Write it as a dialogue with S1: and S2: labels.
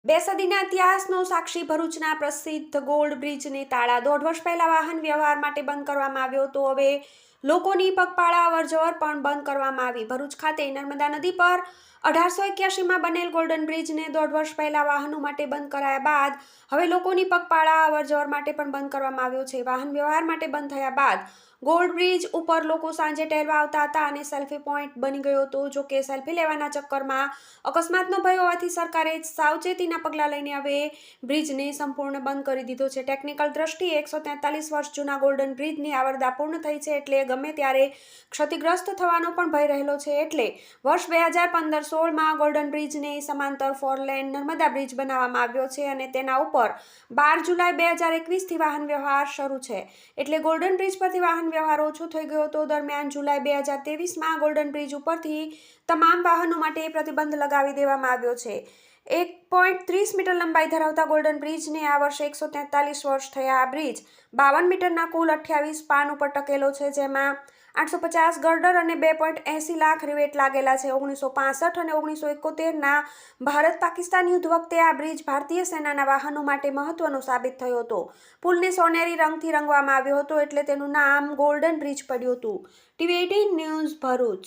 S1: બે સદીના ઇતિહાસનો સાક્ષી ભરૂચના પ્રસિદ્ધ ગોલ્ડ બ્રિજને તાળા 1.5 વર્ષ પહેલા વાહન વ્યવહાર માટે બંધ કરવામાં આવ્યો તો હવે લોકોની પગપાળા અવરજવર પણ બંધ કરવામાં આવી. ભરૂચ ખાતે નર્મદા નદી પર 1881માં બનેલ ગોલ્ડન બ્રિજને 1.5 વર્ષ પહેલા વાહનો માટે બંધ કરાયા બાદ હવે લોકોની પગપાળા અવરજવર માટે પણ બંધ કરવામાં આવ્યો છે. વાહન વ્યવહાર માટે બંધ થયા બાદ ગોલ્ડ બ્રિજ ઉપર લોકો સાંજે ટહેલવા આવતા હતા અને સેલ્ફી પોઈન્ટ બની ગયો હતો. જો કે સેલ્ફી લેવાના ચક્કરમાં અકસ્માતનો ભય હોવાથી સરકારે સાવચેતીના પગલાં લઈને હવે બ્રિજને સંપૂર્ણ બંધ કરી દીધો છે. ટેકનિકલ દ્રષ્ટિએ 143 વર્ષ જૂના ગોલ્ડન બ્રિજની આવરદા પૂર્ણ થઈ છે, એટલે ગમે ત્યારે ક્ષતિગ્રસ્ત થવાનો પણ ભય રહેલો છે. એટલે વર્ષ 2015-16માં ગોલ્ડન બ્રિજને સમાંતર 4 લેન નર્મદા બ્રિજ બનાવવામાં આવ્યો છે અને તેના ઉપર 12 જુલાઈ 2021થી વાહન વ્યવહાર શરૂ છે. એટલે ગોલ્ડન બ્રિજ પરથી વાહન વ્યવહાર ઓછો થઈ ગયો હતો. દરમિયાન જુલાઈ 2023માં ગોલ્ડન બ્રિજ ઉપરથી તમામ વાહનો માટે પ્રતિબંધ લગાવી દેવામાં આવ્યો છે. 1.30 મીટર લંબાઈ ધરાવતા ગોલ્ડન બ્રિજને આ વર્ષે 143 વર્ષ થયા. આ બ્રિજ 52 મીટરના કુલ 28 સ્પાન ઉપર ટકેલો છે, જેમાં 850 ગર્ડર અને 2.80 લાખ રિવેટ લાગેલા છે. 1965 અને 1971ના ભારત-પાકિસ્તાન યુદ્ધ વખતે આ બ્રિજ ભારતીય સેનાના વાહનો માટે મહત્વનો સાબિત થયો હતો. પુલને સોનેરી રંગથી રંગવામાં આવ્યો હતો, એટલે તેનું નામ ગોલ્ડન બ્રિજ પડ્યું હતું. TV18 news, Bharuch.